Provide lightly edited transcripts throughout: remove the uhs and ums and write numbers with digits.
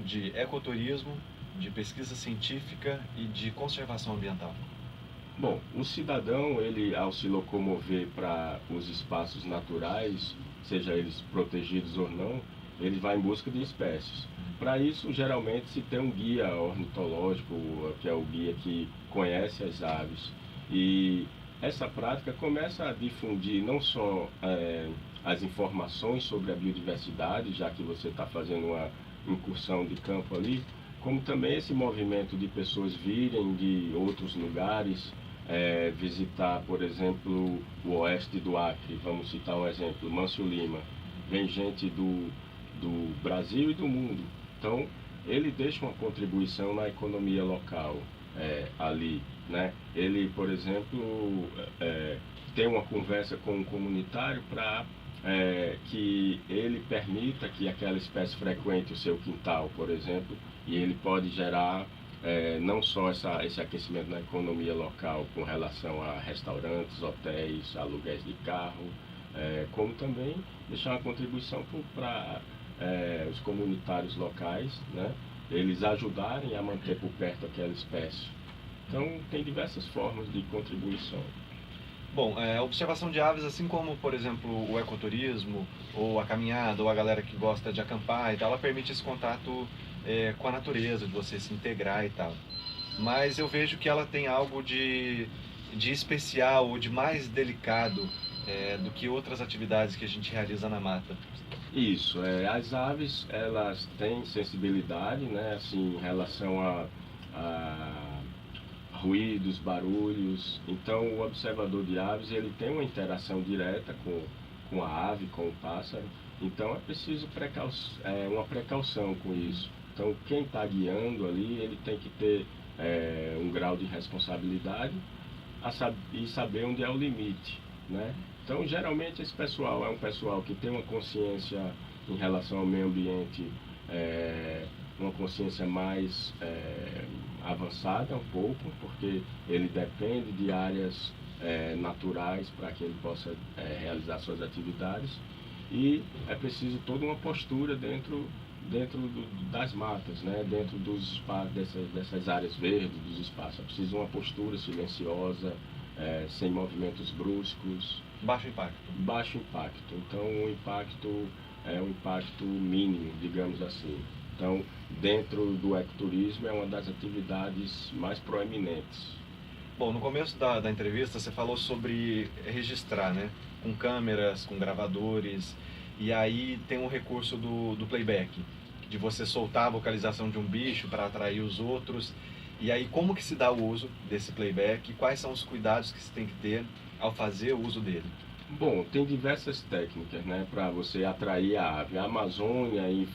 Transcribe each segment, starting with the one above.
De ecoturismo, de pesquisa científica e de conservação ambiental. Bom, o cidadão, ele ao se locomover para os espaços naturais, seja eles protegidos ou não, ele vai em busca de espécies. Para isso, geralmente se tem um guia ornitológico, que é o guia que conhece as aves. E essa prática começa a difundir não só as informações sobre a biodiversidade, já que você está fazendo uma incursão de campo ali, como também esse movimento de pessoas virem de outros lugares, visitar, por exemplo, o oeste do Acre. Vamos citar um exemplo, Mâncio Lima. Vem gente do Brasil e do mundo. Então, ele deixa uma contribuição na economia local ali, né? Ele, por exemplo, tem uma conversa com um comunitário para que ele permita que aquela espécie frequente o seu quintal, por exemplo, e ele pode gerar não só esse aquecimento na economia local com relação a restaurantes, hotéis, aluguéis de carro, como também deixar uma contribuição para os comunitários locais, né? Eles ajudarem a manter por perto aquela espécie. Então, tem diversas formas de contribuição. Bom, a observação de aves, assim como, por exemplo, o ecoturismo, ou a caminhada, ou a galera que gosta de acampar e tal, ela permite esse contato com a natureza, de você se integrar e tal. Mas eu vejo que ela tem algo de especial ou de mais delicado do que outras atividades que a gente realiza na mata. Isso, as aves, elas têm sensibilidade, né, assim, em relação a ruídos, barulhos. Então, o observador de aves, ele tem uma interação direta com a ave, com o pássaro. Então, é preciso uma precaução com isso. Então, quem está guiando ali, ele tem que ter um grau de responsabilidade e saber onde é o limite, né? Então, geralmente, esse pessoal é um pessoal que tem uma consciência em relação ao meio ambiente, uma consciência mais avançada um pouco, porque ele depende de áreas naturais para que ele possa realizar suas atividades, e é preciso toda uma postura dentro das matas, né? Dentro dessas áreas verdes, dos espaços. É preciso uma postura silenciosa, sem movimentos bruscos. Baixo impacto. Baixo impacto. Então, o impacto é um impacto mínimo, digamos assim. Então, dentro do ecoturismo, é uma das atividades mais proeminentes. Bom, no começo da entrevista você falou sobre registrar, né? Com câmeras, com gravadores, e aí tem um recurso do playback, de você soltar a vocalização de um bicho para atrair os outros. E aí como que se dá o uso desse playback? Quais são os cuidados que se tem que ter ao fazer o uso dele? Bom, tem diversas técnicas, né, para você atrair a ave. A Amazônia e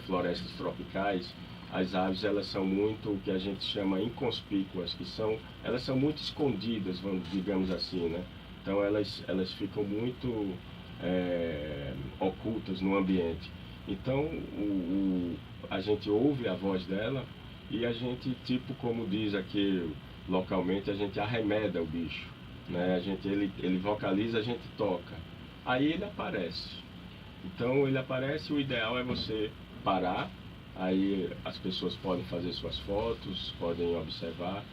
florestas tropicais, as aves, elas são muito o que a gente chama inconspícuas, elas são muito escondidas, digamos assim, né? Então elas ficam muito ocultas no ambiente. Então a gente ouve a voz dela e a gente, tipo como diz aqui localmente, a gente arremeda o bicho, né? Ele vocaliza, a gente toca. Aí ele aparece. Então ele aparece, o ideal é você parar, aí as pessoas podem fazer suas fotos, podem observar,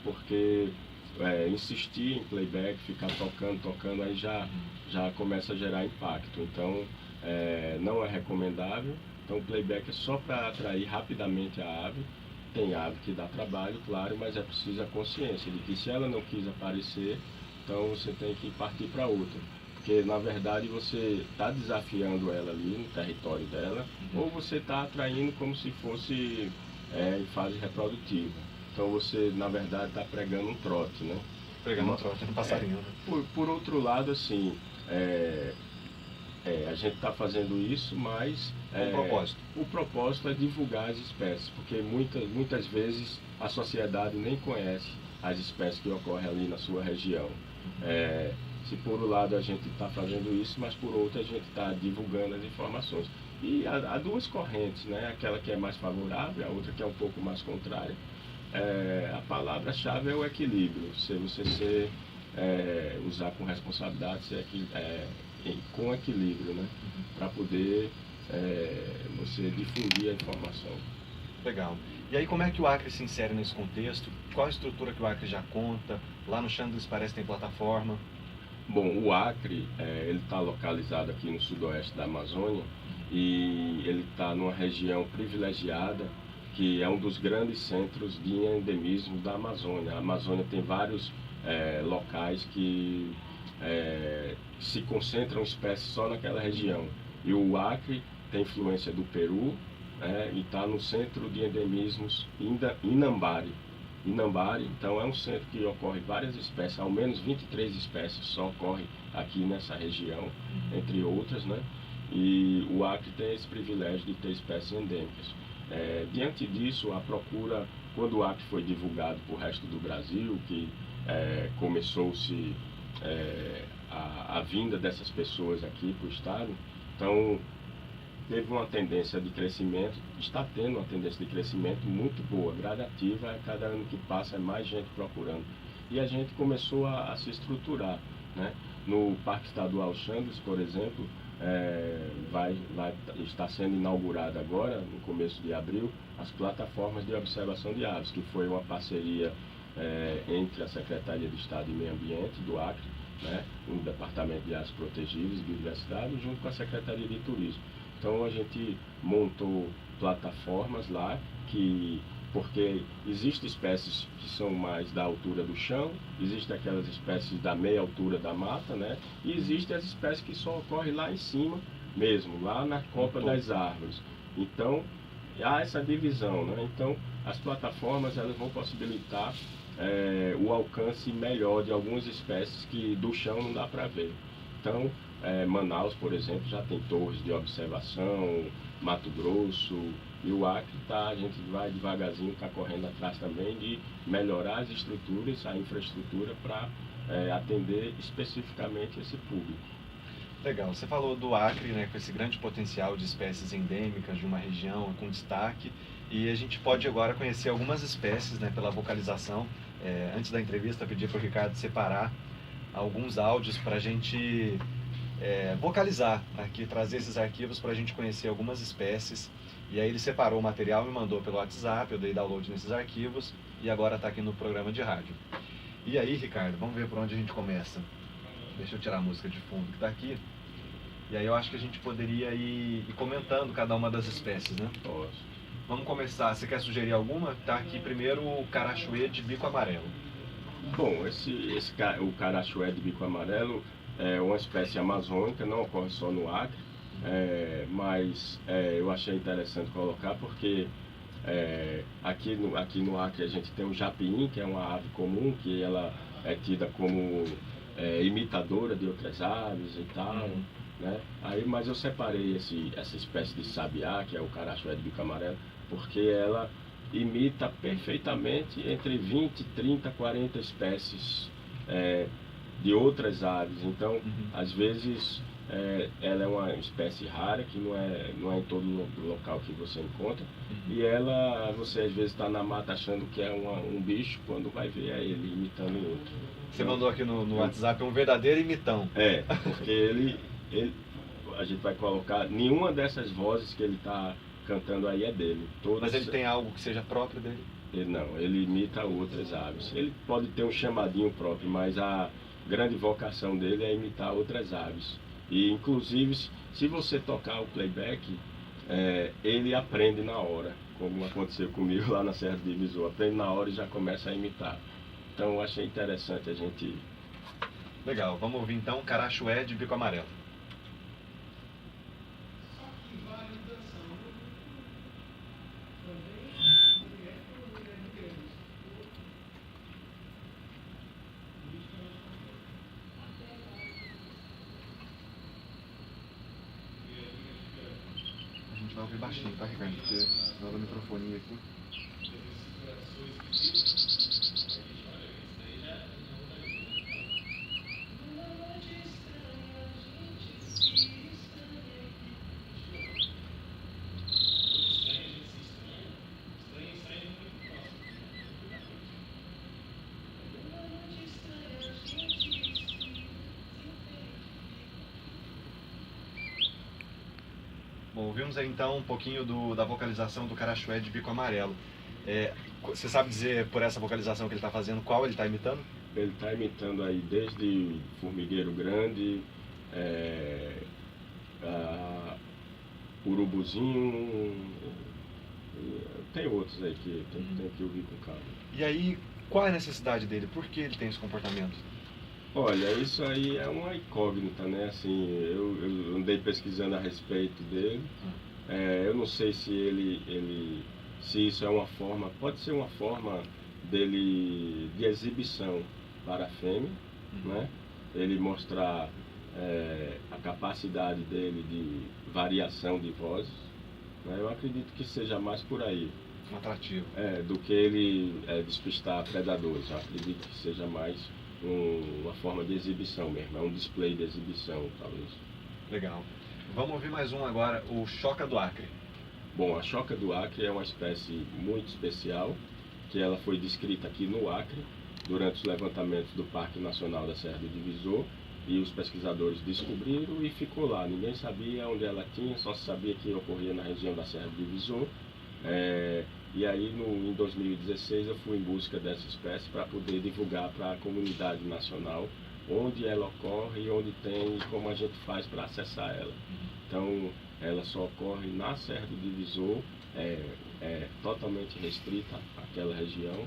porque insistir em playback, ficar tocando, aí já começa a gerar impacto. Então não é recomendável. Então o playback é só para atrair rapidamente a ave. Tem ave que dá trabalho, claro, mas é preciso a consciência de que se ela não quis aparecer, então você tem que partir para outra. Porque na verdade você está desafiando ela ali no território dela, ou você está atraindo como se fosse em fase reprodutiva. Então você na verdade está pregando um trote, né? Pregando um trote no passarinho, né? Por outro lado, assim, a gente está fazendo isso, mas o propósito é divulgar as espécies, porque muitas vezes a sociedade nem conhece as espécies que ocorrem ali na sua região. Se por um lado a gente está fazendo isso, mas por outro a gente está divulgando as informações. E há duas correntes, né? Aquela que é mais favorável, a outra que é um pouco mais contrária. A palavra-chave é o equilíbrio. Se você usar com responsabilidade, com equilíbrio, né? Para poder você difundir a informação. Legal. E aí como é que o Acre se insere nesse contexto? Qual a estrutura que o Acre já conta? Lá no Xandres parece que tem plataforma. Bom, o Acre, ele está localizado aqui no sudoeste da Amazônia e ele está numa região privilegiada, que é um dos grandes centros de endemismo da Amazônia. A Amazônia tem vários locais que se concentram espécies só naquela região. E o Acre tem influência do Peru, e está no centro de endemismos Inambari. Inambari, então é um centro que ocorre várias espécies, ao menos 23 espécies só ocorrem aqui nessa região, entre outras, né? E o Acre tem esse privilégio de ter espécies endêmicas. Diante disso, a procura, quando o Acre foi divulgado para o resto do Brasil, que começou-se a vinda dessas pessoas aqui para o estado, então teve uma tendência de crescimento, está tendo uma tendência de crescimento muito boa, gradativa, cada ano que passa é mais gente procurando. E a gente começou a se estruturar, né? No Parque Estadual Xandres, por exemplo, está sendo inaugurada agora, no começo de abril, as plataformas de observação de aves, que foi uma parceria entre a Secretaria de Estado de Meio Ambiente do Acre, né, o Departamento de Aves Protegidas e Biodiversidade, junto com a Secretaria de Turismo. Então a gente montou plataformas lá, porque existem espécies que são mais da altura do chão, existem aquelas espécies da meia altura da mata, né? E existem as espécies que só ocorrem lá em cima mesmo, lá na copa das árvores. Então há essa divisão, né? Então as plataformas elas vão possibilitar o alcance melhor de algumas espécies que do chão não dá para ver. Então, Manaus, por exemplo, já tem torres de observação, Mato Grosso, e o Acre a gente vai devagarzinho, está correndo atrás também de melhorar as estruturas, a infraestrutura para atender especificamente esse público. Legal, você falou do Acre, né, com esse grande potencial de espécies endêmicas de uma região com destaque, e a gente pode agora conhecer algumas espécies, né, pela vocalização. Antes da entrevista, eu pedi para o Ricardo separar alguns áudios para a gente vocalizar aqui, trazer esses arquivos para a gente conhecer algumas espécies. E aí ele separou o material e me mandou pelo WhatsApp, eu dei download nesses arquivos e agora está aqui no programa de rádio. E aí, Ricardo, vamos ver por onde a gente começa. Deixa eu tirar a música de fundo que está aqui. E aí eu acho que a gente poderia ir comentando cada uma das espécies, né? Posso. Vamos começar. Você quer sugerir alguma? Tá aqui primeiro o carachuê de bico amarelo. Bom, o carachué de bico amarelo é uma espécie amazônica, não ocorre só no Acre, mas eu achei interessante colocar porque aqui no Acre a gente tem o japiim, que é uma ave comum, que ela é tida como imitadora de outras aves e tal, né? Mas eu separei essa espécie de sabiá, que é o carachué de bico amarelo, porque ela imita perfeitamente entre 20, 30, 40 espécies de outras aves. Então, às vezes, ela é uma espécie rara, que não é em todo local que você encontra. E você às vezes está na mata achando que é um bicho, quando vai ver é ele imitando outro. Você mandou aqui no WhatsApp um verdadeiro imitão. Porque a gente vai colocar, nenhuma dessas vozes que ele está cantando aí é dele. Mas ele tem algo que seja próprio dele? Ele imita outras aves. Ele pode ter um chamadinho próprio, mas a grande vocação dele é imitar outras aves. E inclusive, se você tocar o playback, ele aprende na hora, como aconteceu comigo lá na Serra do Divisor. Aprende na hora e já começa a imitar. Então eu achei interessante a gente... Legal, vamos ouvir então carachué de bico amarelo. A gente vai ouvir baixinho, tá, Ricardo? Porque senão o microfone aqui. Bom, ouvimos aí então um pouquinho da vocalização do Carachué de bico amarelo. Você sabe dizer por essa vocalização que ele está fazendo qual ele está imitando? Ele está imitando aí desde formigueiro grande, urubuzinho, tem outros aí que tem que ouvir com calma. E aí, qual é a necessidade dele? Por que ele tem esse comportamento? Olha, isso aí é uma incógnita, né? Assim, eu andei pesquisando a respeito dele. Eu não sei se isso é uma forma, pode ser uma forma dele de exibição para a fêmea, né? Ele mostrar a capacidade dele de variação de vozes, né? Eu acredito que seja mais por aí. Um atrativo. Do que ele despistar predadores. Eu acredito que seja mais uma forma de exibição mesmo, é um display de exibição, talvez. Legal. Vamos ouvir mais um agora, o Choca do Acre. Bom, a choca do Acre é uma espécie muito especial, que ela foi descrita aqui no Acre, durante os levantamentos do Parque Nacional da Serra do Divisor, e os pesquisadores descobriram e ficou lá. Ninguém sabia onde ela tinha, só se sabia que ocorria na região da Serra do Divisor. E aí, em 2016, eu fui em busca dessa espécie para poder divulgar para a comunidade nacional onde ela ocorre e onde tem e como a gente faz para acessar ela. Então, ela só ocorre na Serra do Divisor, é totalmente restrita àquela região,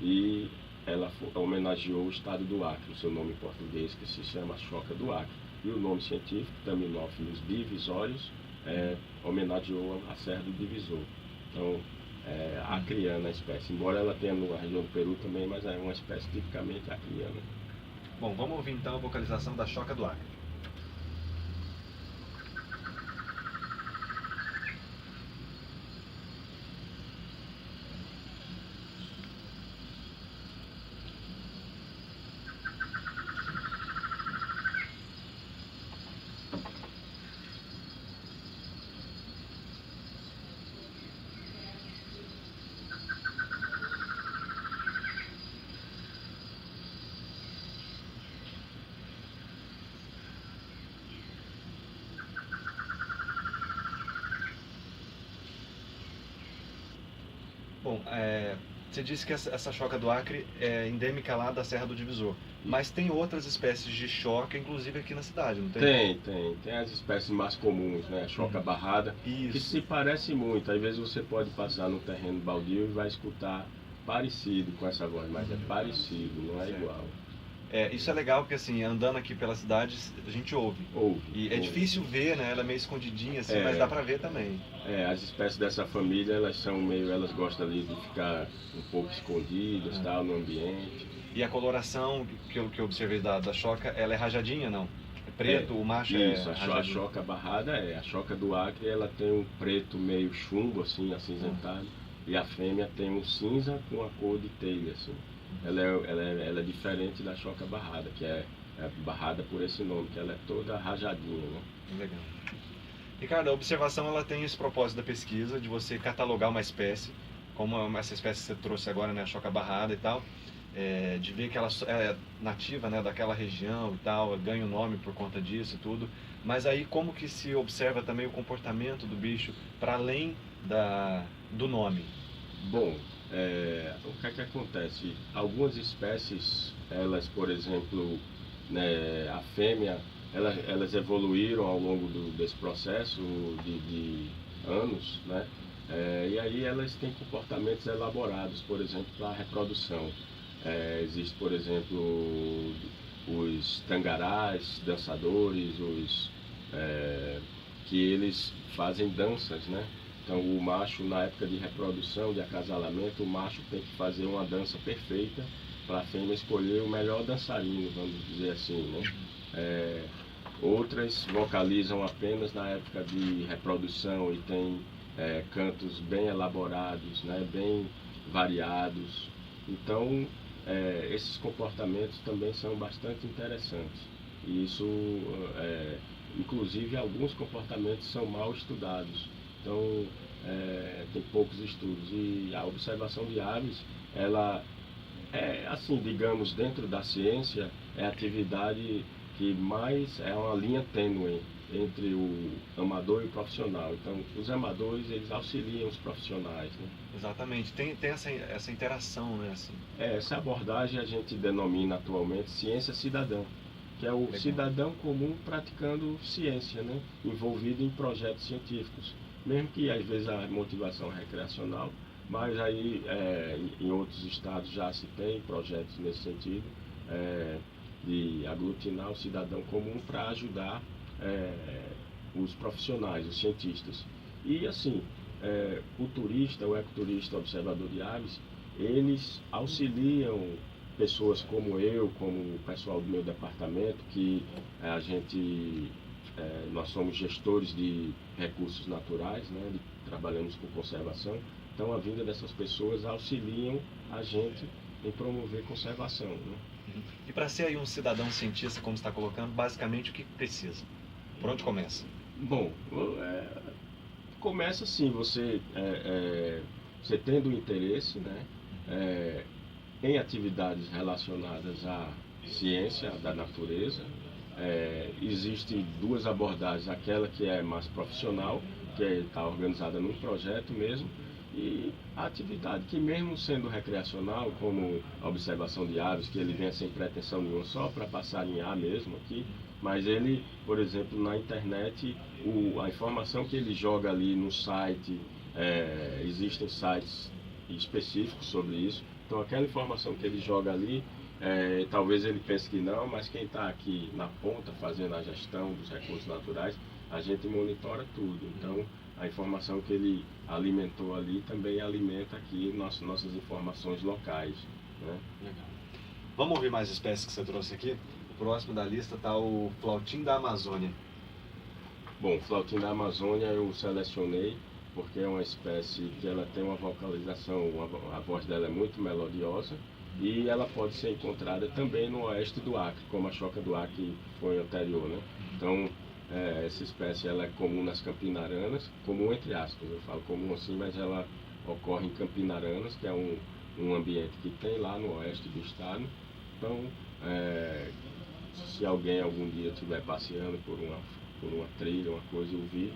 e ela homenageou o estado do Acre, o seu nome em português, que se chama Choca do Acre. E o nome científico, Tamilófilos divisórios, homenageou a Serra do Divisor. Então, acriana a espécie, embora ela tenha na região do Peru também, mas é uma espécie tipicamente acriana. Bom, vamos ouvir então a vocalização da Choca do Acre. Bom, você disse que essa choca do Acre é endêmica lá da Serra do Divisor, mas tem outras espécies de choca, inclusive aqui na cidade, não tem? Tem as espécies mais comuns, né? A choca barrada, que se parece muito. Às vezes você pode passar no terreno baldio e vai escutar parecido com essa voz, mas é parecido, não é igual. Isso é legal porque assim, andando aqui pela cidade, a gente ouve. E é difícil ver, né? Ela é meio escondidinha assim, mas dá pra ver também. As espécies dessa família, elas gostam ali de ficar um pouco escondidas, tal, no ambiente. E a coloração que eu observei da choca, ela é rajadinha, não? É preto, o macho isso, rajadinho. a choca barrada a choca do Acre, ela tem um preto meio chumbo, assim, acinzentado, e a fêmea tem um cinza com a cor de telha, assim. Ela é diferente da choca barrada, que é barrada por esse nome, que ela é toda rajadinha, né? Legal. Ricardo, a observação ela tem esse propósito da pesquisa, de você catalogar uma espécie, como essa espécie que você trouxe agora, né, a choca barrada e tal, de ver que ela é nativa, né, daquela região e tal, ganha o nome por conta disso e tudo, mas aí como que se observa também o comportamento do bicho para além do nome? Bom, o que é que acontece? Algumas espécies, elas, por exemplo, né, a fêmea, elas evoluíram ao longo desse processo de anos, né? E aí elas têm comportamentos elaborados, por exemplo, para a reprodução. Existe, por exemplo, os tangarás, dançadores, que eles fazem danças, né? Então o macho, na época de reprodução, de acasalamento, o macho tem que fazer uma dança perfeita para a fêmea escolher o melhor dançarino, vamos dizer assim, né? Outras vocalizam apenas na época de reprodução e tem cantos bem elaborados, né? Bem variados. Então esses comportamentos também são bastante interessantes. E isso, inclusive, alguns comportamentos são mal estudados. Então, tem poucos estudos. E a observação de aves, ela assim, digamos, dentro da ciência, é a atividade que mais é uma linha tênue entre o amador e o profissional. Então, os amadores, eles auxiliam os profissionais, né? Exatamente, tem essa interação, né? Assim. Essa abordagem a gente denomina atualmente ciência cidadã, que é o Legal. cidadão comum praticando ciência, né? Envolvido em projetos científicos. Mesmo que às vezes a motivação é recreacional, mas aí em outros estados já se tem projetos nesse sentido, de aglutinar o cidadão comum para ajudar os profissionais, os cientistas. E assim, o turista, o ecoturista, observador de aves, eles auxiliam pessoas como eu, como o pessoal do meu departamento, que nós somos gestores de recursos naturais, né, trabalhamos com conservação. Então a vinda dessas pessoas auxiliam a gente em promover conservação, né? E para ser aí um cidadão cientista, como está colocando, basicamente o que precisa? Por onde começa? Bom, começa assim, você tendo interesse, né, em atividades relacionadas à ciência da natureza. Existem duas abordagens, aquela que é mais profissional, que está organizada num projeto mesmo, e a atividade que, mesmo sendo recreacional, como a observação de aves, que ele vem sem pretensão nenhuma, só para passarinhar mesmo aqui, mas ele, por exemplo, na internet, a informação que ele joga ali no site, existem sites específicos sobre isso, então aquela informação que ele joga ali, talvez ele pense que não, mas quem está aqui na ponta fazendo a gestão dos recursos naturais, a gente monitora tudo. Então a informação que ele alimentou ali também alimenta aqui nossas informações locais, né? Legal. Vamos ouvir mais espécies que você trouxe aqui? O próximo da lista está o flautim da Amazônia. Bom, o flautim da Amazônia eu selecionei porque é uma espécie que ela tem uma vocalização, a voz dela é muito melodiosa, e ela pode ser encontrada também no oeste do Acre, como a choca do Acre foi anterior, né? Então, essa espécie ela é comum nas campinaranas, comum entre aspas, eu falo comum assim, mas ela ocorre em Campinaranas, que é um ambiente que tem lá no oeste do estado. Então, se alguém algum dia estiver passeando por uma trilha, uma coisa, e ouvir,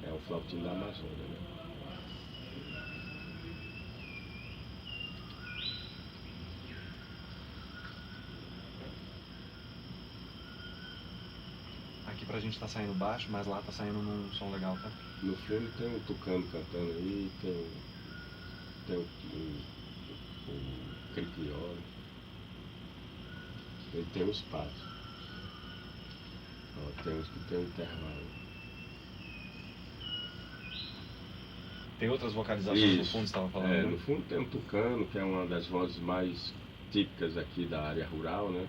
é o flautim da Amazônia, né? Aqui pra gente tá saindo baixo, mas lá tá saindo num som legal, tá? No fundo tem um tucano cantando aí, tem o cricriol, ele tem um espaço. Ó, tem uns que tem um intervalo. Tem outras vocalizações no fundo, você estava falando, né? No fundo tem um tucano, que é uma das vozes mais típicas aqui da área rural, né?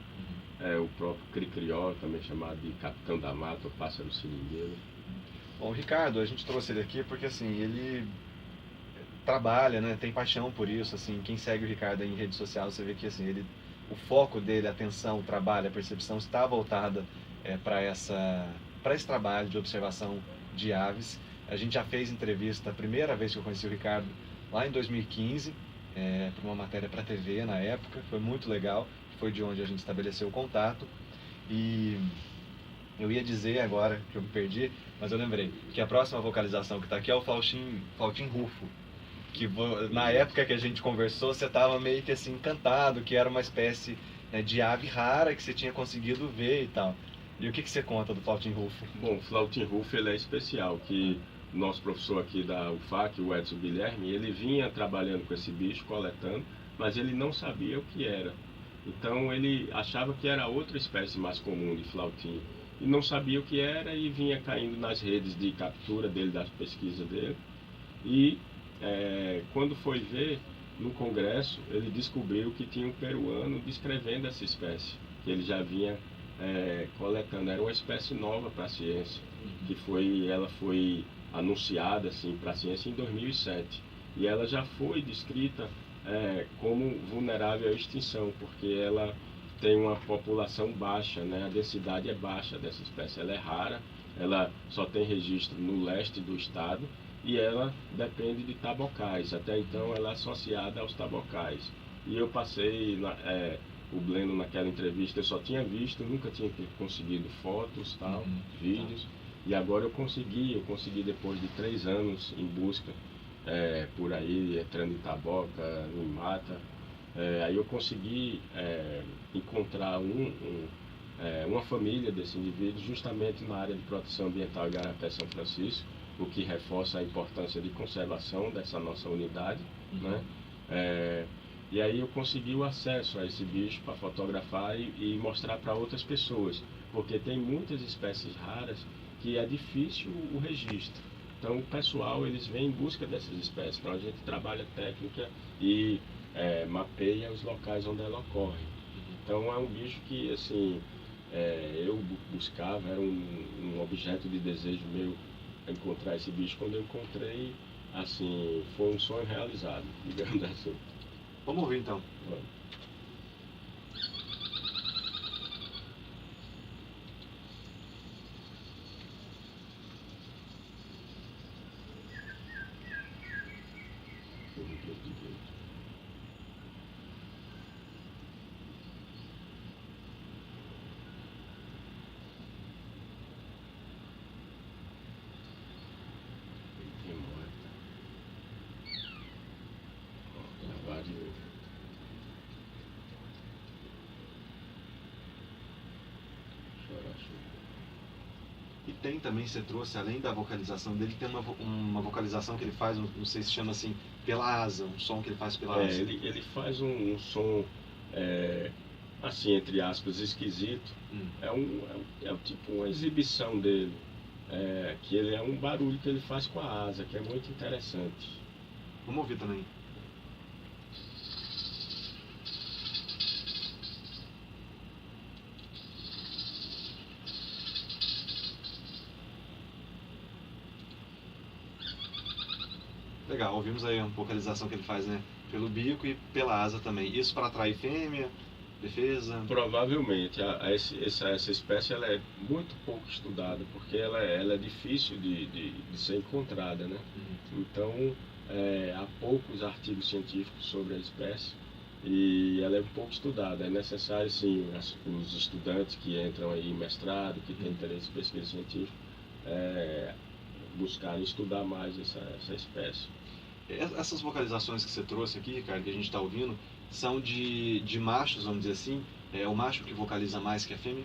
O próprio cricriol, também chamado de capitão da mata, o pássaro seringueiro. Bom, o Ricardo, a gente trouxe ele aqui porque, assim, ele trabalha, né? Tem paixão por isso, assim. Quem segue o Ricardo em rede social, você vê que, assim, o foco dele, a atenção, o trabalho, a percepção está voltada para esse trabalho de observação de aves. A gente já fez entrevista, a primeira vez que eu conheci o Ricardo, lá em 2015, para uma matéria para a TV na época, foi muito legal, foi de onde a gente estabeleceu o contato. E eu ia dizer agora, que eu me perdi, mas eu lembrei, que a próxima vocalização que está aqui é o flautim rufo, que na época que a gente conversou, você estava meio que assim encantado, que era uma espécie, né, de ave rara que você tinha conseguido ver e tal. E o que você conta do flautim rufo? Bom, o flautim rufo ele é especial, que o nosso professor aqui da UFAC, o Edson Guilherme, ele vinha trabalhando com esse bicho, coletando, mas ele não sabia o que era. Então ele achava que era outra espécie mais comum de flautim, e não sabia o que era, e vinha caindo nas redes de captura dele, das pesquisas dele. E quando foi ver, no congresso, ele descobriu que tinha um peruano descrevendo essa espécie, que ele já vinha coletando. Era uma espécie nova para a ciência, ela foi anunciada assim, para a ciência em 2007, e ela já foi descrita como vulnerável à extinção, porque ela tem uma população baixa, né? A densidade é baixa dessa espécie, ela é rara, ela só tem registro no leste do estado, e ela depende de tabocais. Até então ela é associada aos tabocais. E eu passei o Bleno naquela entrevista eu só tinha visto, nunca tinha conseguido fotos, tal, vídeos. E agora eu consegui depois de 3 anos em busca, por aí, entrando em taboca, em mata. Aí eu consegui encontrar uma família desse indivíduo justamente na área de proteção ambiental Igarapé São Francisco, o que reforça a importância de conservação dessa nossa unidade, né? E aí eu consegui o acesso a esse bicho para fotografar e mostrar para outras pessoas, porque tem muitas espécies raras que é difícil o registro. Então o pessoal, eles vêm em busca dessas espécies, então a gente trabalha técnica e mapeia os locais onde ela ocorre. Então é um bicho que, assim, eu buscava, era um objeto de desejo meu encontrar esse bicho. Quando eu encontrei, assim, foi um sonho realizado, digamos assim. Vamos ouvir então. Vamos. E tem também, você trouxe, além da vocalização dele, tem uma vocalização que ele faz, não sei se chama assim, pela asa, um som que ele faz pela asa. Ele faz um som, assim, entre aspas, esquisito. É tipo uma exibição dele, que ele é um barulho que ele faz com a asa, que é muito interessante. Vamos ouvir também. Legal, ouvimos aí a vocalização que ele faz, né? Pelo bico e pela asa também. Isso para atrair fêmea, defesa? Provavelmente. Essa espécie ela é muito pouco estudada, porque ela é difícil de ser encontrada, né? Então, há poucos artigos científicos sobre a espécie e ela é um pouco estudada. É necessário, sim, os estudantes que entram aí em mestrado, que têm interesse em pesquisa científica, buscarem estudar mais essa espécie. Essas vocalizações que você trouxe aqui, Ricardo, que a gente está ouvindo, são de machos, vamos dizer assim? É o macho que vocaliza mais que a fêmea?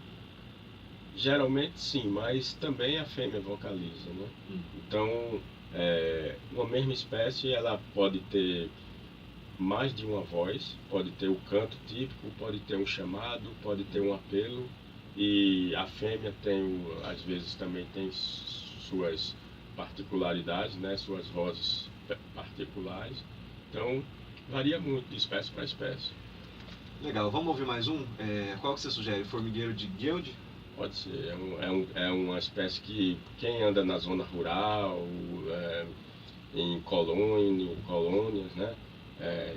Geralmente sim, mas também a fêmea vocaliza, né? Então, uma mesma espécie, ela pode ter mais de uma voz, pode ter o canto típico, pode ter um chamado, pode ter um apelo, e a fêmea às vezes também tem suas particularidades, né? Suas vozes particulares. Então, varia muito de espécie para espécie. Legal, vamos ouvir mais um? Qual que você sugere? Formigueiro de Guild? Pode ser, é uma espécie que quem anda na zona rural, em colônias, né?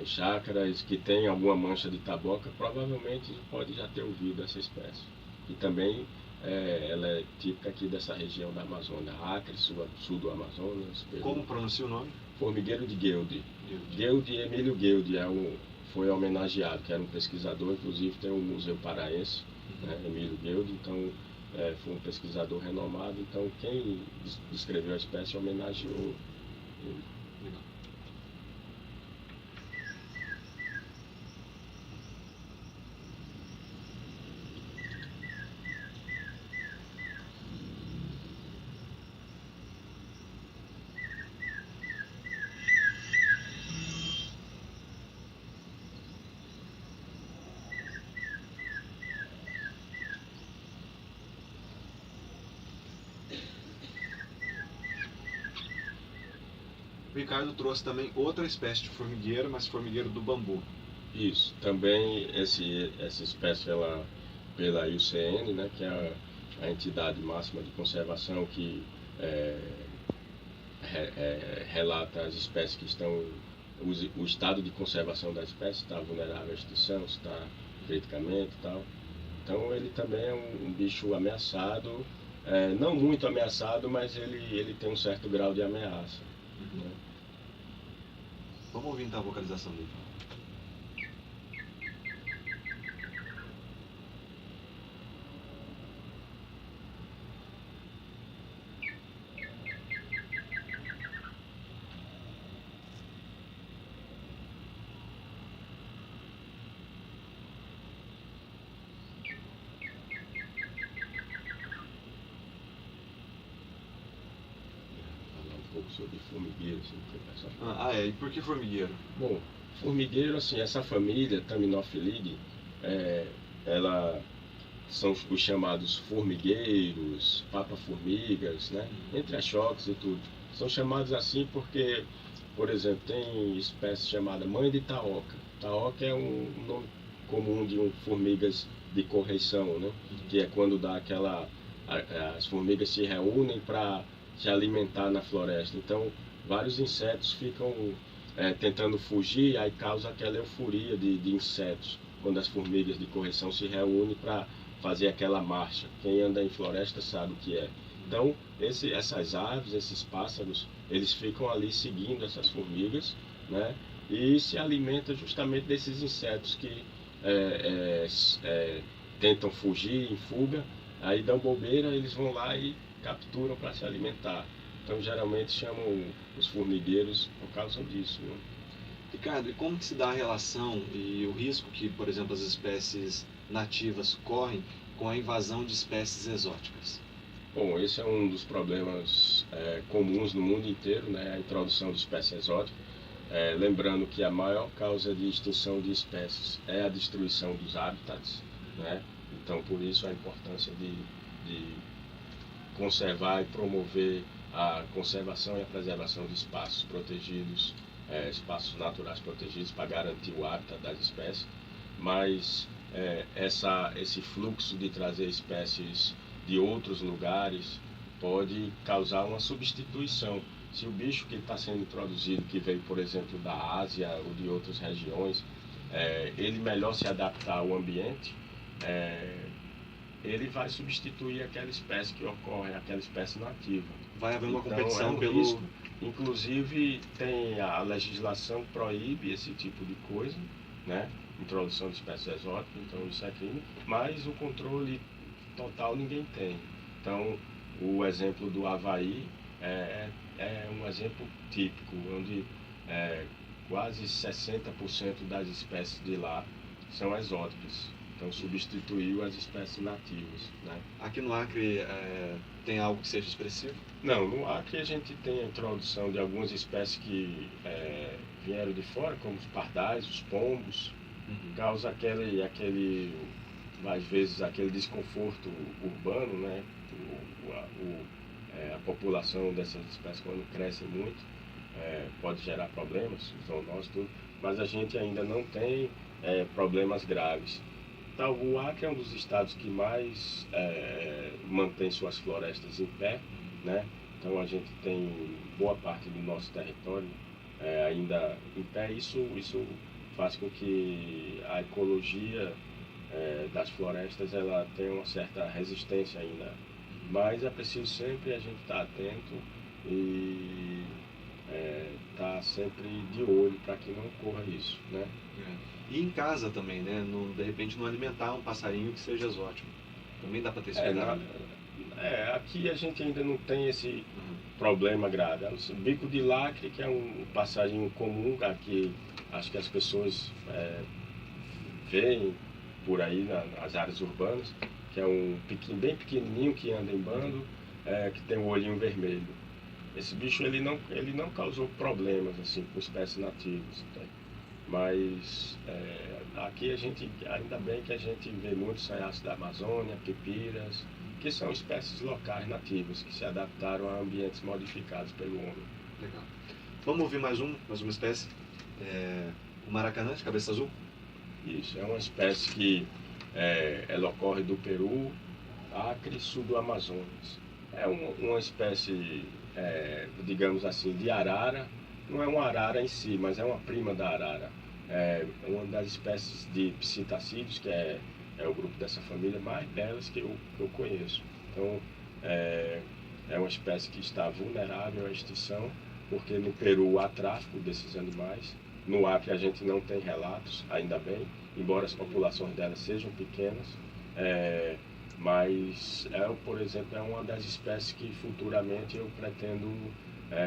Chácaras que tem alguma mancha de taboca, provavelmente pode já ter ouvido essa espécie. E também ela é típica aqui dessa região da Amazônia, Acre, sul do Amazonas. Como pronuncia o nome? Formigueiro de Guild. Guild, Emílio Guild, foi homenageado, que era um pesquisador, inclusive tem um museu paraense, né, Emílio Guild, então foi um pesquisador renomado, então quem descreveu a espécie homenageou ele. Legal. O Ricardo trouxe também outra espécie de formigueiro, mas formigueiro do bambu. Isso, também essa espécie pela IUCN, né, que é a entidade máxima de conservação que relata as espécies que estão, o estado de conservação da espécie, está vulnerável à extinção, está criticamente e tal. Então ele também é um bicho ameaçado, não muito ameaçado, mas ele tem um certo grau de ameaça. Né? Vamos ouvir então a vocalização dele. sobre formigueiro, assim, que o pessoal fala. E por que formigueiro? Bom, formigueiro, assim, essa família Taminophilidae, ela são os chamados formigueiros, papa-formigas, né? Entre achiotes e tudo. São chamados assim porque, por exemplo, tem espécie chamada mãe de taoca. Taoca é um nome comum de formigas de correição, né? Que é quando dá aquela... as formigas se reúnem para se alimentar na floresta. Então, vários insetos ficam tentando fugir, aí causa aquela euforia de insetos, quando as formigas de correição se reúnem para fazer aquela marcha. Quem anda em floresta sabe o que é. Então, essas aves, esses pássaros, eles ficam ali seguindo essas formigas, né? E se alimentam justamente desses insetos que tentam fugir em fuga, aí dão bobeira, eles vão lá e capturam para se alimentar. Então, geralmente chamam os formigueiros por causa disso, né? Ricardo, e como que se dá a relação e o risco que, por exemplo, as espécies nativas correm com a invasão de espécies exóticas? Bom, esse é um dos problemas comuns no mundo inteiro, né? A introdução de espécies exóticas. Lembrando que a maior causa de extinção de espécies é a destruição dos hábitats, né? Então, por isso a importância de conservar e promover a conservação e a preservação de espaços protegidos, espaços naturais protegidos para garantir o hábitat das espécies. Mas esse fluxo de trazer espécies de outros lugares pode causar uma substituição. Se o bicho que está sendo introduzido, que veio, por exemplo, da Ásia ou de outras regiões, ele melhor se adaptar ao ambiente, ele vai substituir aquela espécie que ocorre, aquela espécie nativa. Vai haver uma competição é um pelo... risco. Inclusive, a legislação proíbe esse tipo de coisa, né? Introdução de espécies exóticas, então isso é crime, mas o controle total ninguém tem. Então, o exemplo do Havaí é um exemplo típico, onde quase 60% das espécies de lá são exóticas. Então, substituiu as espécies nativas, né? Aqui no Acre tem algo que seja expressivo? Não, no Acre a gente tem a introdução de algumas espécies que vieram de fora, como os pardais, os pombos, causa às vezes aquele desconforto urbano, né? A população dessas espécies, quando cresce muito, pode gerar problemas, zoonose, tudo, mas a gente ainda não tem problemas graves. Então, o Acre é um dos estados que mais mantém suas florestas em pé, né? Então a gente tem boa parte do nosso território ainda em pé. Isso faz com que a ecologia das florestas ela tenha uma certa resistência ainda. Mas é preciso sempre a gente estar atento e estar sempre de olho para que não ocorra isso, né? E em casa também, né? De repente não alimentar um passarinho que seja exótico. Também dá para ter esse cuidado. Aqui a gente ainda não tem esse problema grave. Bico de lacre, que é um passarinho comum aqui, acho que as pessoas veem por aí nas áreas urbanas, que é um bem pequenininho que anda em bando, que tem um olhinho vermelho. Esse bicho ele não causou problemas assim com espécies nativas, tá? Mas aqui ainda bem que a gente vê muitos saiaços da Amazônia, pipiras, que são espécies locais nativas, que se adaptaram a ambientes modificados pelo homem. Legal. Vamos ouvir mais uma espécie, o maracanã de cabeça azul? Isso, é uma espécie que ela ocorre do Peru, Acre e sul do Amazonas. É uma espécie, digamos assim, de arara. Não é uma arara em si, mas é uma prima da arara. É uma das espécies de psitacídeos, que é o grupo dessa família mais belas que eu conheço. Então, é uma espécie que está vulnerável à extinção, porque no Peru há tráfico desses animais. No Acre a gente não tem relatos, ainda bem, embora as populações delas sejam pequenas. Mas, por exemplo, é uma das espécies que futuramente eu pretendo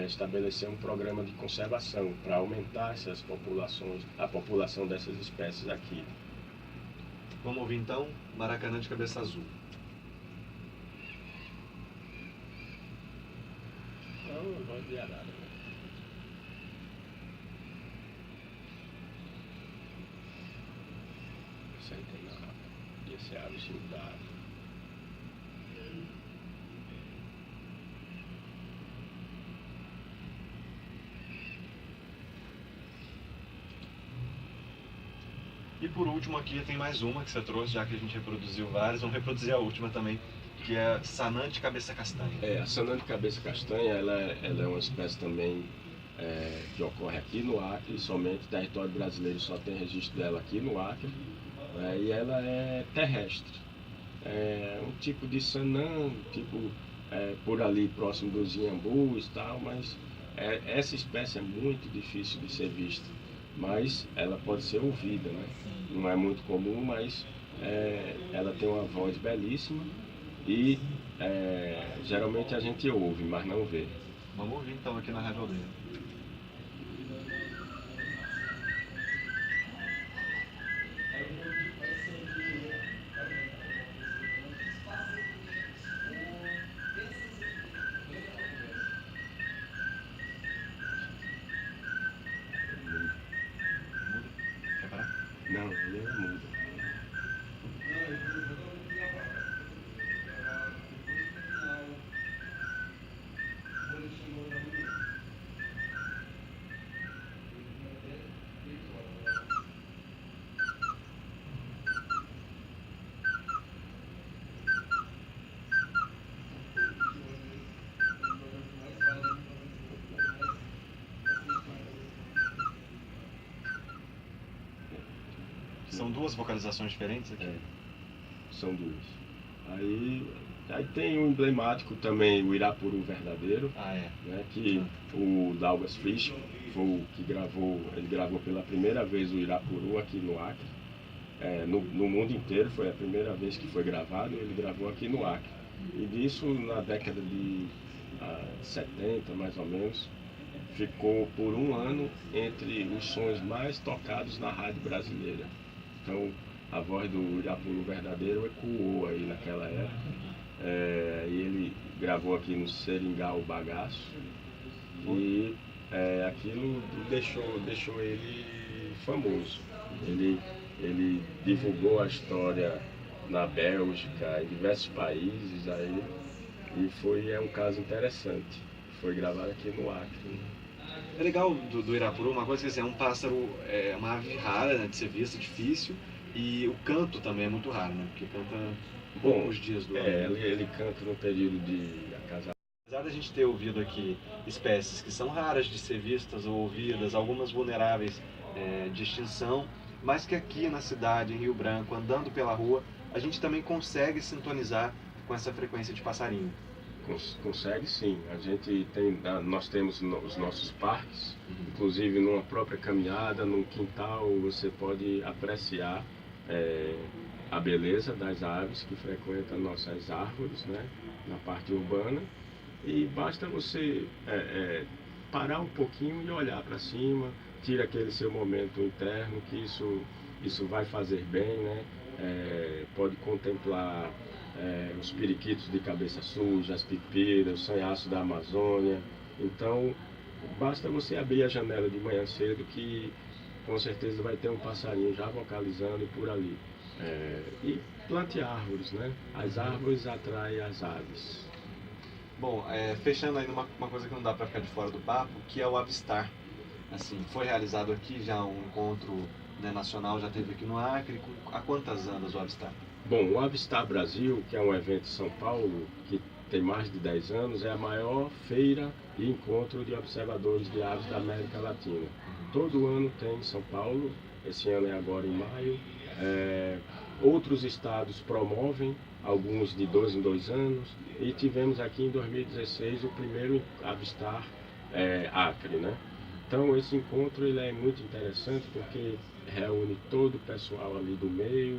estabelecer um programa de conservação para aumentar essas populações, a população dessas espécies aqui. Vamos ouvir então Maracanã de cabeça azul. Não, vai de arara. Centenário. E esse é a ave saudável. E por último aqui tem mais uma que você trouxe, já que a gente reproduziu várias, vamos reproduzir a última também, que é Sanante cabeça castanha. A Sanante cabeça castanha, ela é uma espécie também que ocorre aqui no Acre, somente território brasileiro só tem registro dela aqui no Acre, e ela é terrestre. É um tipo de sanã, tipo por ali próximo dos inhambus e tal, mas essa espécie é muito difícil de ser vista, mas ela pode ser ouvida, né? Não é muito comum, mas ela tem uma voz belíssima e geralmente a gente ouve, mas não vê. Vamos ouvir então aqui na Rádio Aldeia. Quer parar? Não, ele é mudo. São duas vocalizações diferentes aqui? São duas. Aí tem o emblemático também, o Irapuru verdadeiro, né, que o Douglas Frisch foi o que ele gravou pela primeira vez o Irapuru aqui no Acre. No mundo inteiro foi a primeira vez que foi gravado, ele gravou aqui no Acre. E disso, na década de 70, mais ou menos, ficou por um ano entre os sons mais tocados na rádio brasileira. Então, a voz do Irapuru verdadeiro ecoou aí naquela época. E ele gravou aqui no Seringal Bagaço. E aquilo deixou ele famoso. Ele divulgou a história na Bélgica, em diversos países aí. E é um caso interessante. Foi gravado aqui no Acre. É legal do Irapuru, uma coisa que é um pássaro, uma ave rara, né, de ser vista, difícil, e o canto também é muito raro, né, porque canta poucos dias do ano. Ele canta no período de acasalamento. Apesar da gente ter ouvido aqui espécies que são raras de ser vistas ou ouvidas, algumas vulneráveis de extinção, mas que aqui na cidade, em Rio Branco, andando pela rua, a gente também consegue sintonizar com essa frequência de passarinho. Consegue sim, nós temos os nossos parques, inclusive numa própria caminhada, num quintal, você pode apreciar a beleza das aves que frequentam nossas árvores, né, na parte urbana, e basta você parar um pouquinho e olhar para cima, tira aquele seu momento interno, que isso vai fazer bem, né, pode contemplar os periquitos de cabeça suja, as pipiras, o sanhaço da Amazônia. Então, basta você abrir a janela de manhã cedo que com certeza vai ter um passarinho já vocalizando por ali. E plante árvores, né? As árvores atraem as aves. Bom, fechando aí uma coisa que não dá para ficar de fora do papo, que é o Avistar. Assim, foi realizado aqui já um encontro, né, nacional, já teve aqui no Acre. Há quantas anos o Avistar? Bom, o Avistar Brasil, que é um evento em São Paulo, que tem mais de 10 anos, é a maior feira e encontro de observadores de aves da América Latina. Todo ano tem em São Paulo, esse ano é agora em maio. Outros estados promovem, alguns de 2 em 2 anos, e tivemos aqui em 2016 o primeiro Avistar Acre, né? Então esse encontro ele é muito interessante porque reúne todo o pessoal ali do meio,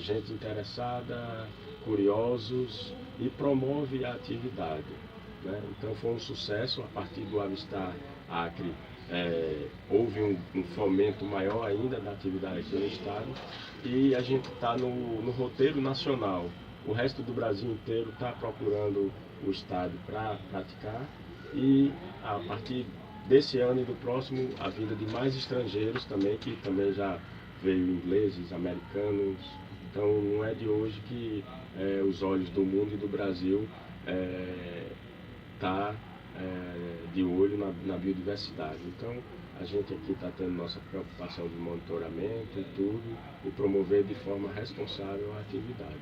gente interessada, curiosos, e promove a atividade, né? Então foi um sucesso. A partir do Avistar Acre houve um fomento maior ainda da atividade aqui no estado, e a gente está no roteiro nacional. O resto do Brasil inteiro está procurando o estado para praticar, e a partir desse ano e do próximo, a vinda de mais estrangeiros também, que também já veio ingleses, americanos. Então não é de hoje que os olhos do mundo e do Brasil tá de olho na biodiversidade. Então a gente aqui está tendo nossa preocupação de monitoramento e tudo, e promover de forma responsável a atividade.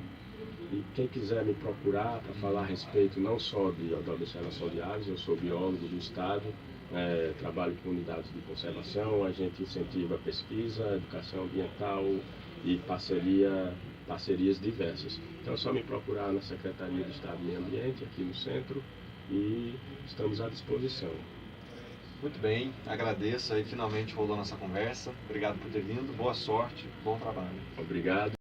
E quem quiser me procurar para falar a respeito não só da observação de aves, eu sou biólogo do estado, trabalho com unidades de conservação, a gente incentiva pesquisa, educação ambiental e parcerias diversas. Então é só me procurar na Secretaria de Estado de Meio Ambiente, aqui no centro, e estamos à disposição. Muito bem, agradeço aí, finalmente rolou nossa conversa. Obrigado por ter vindo, boa sorte, bom trabalho. Obrigado.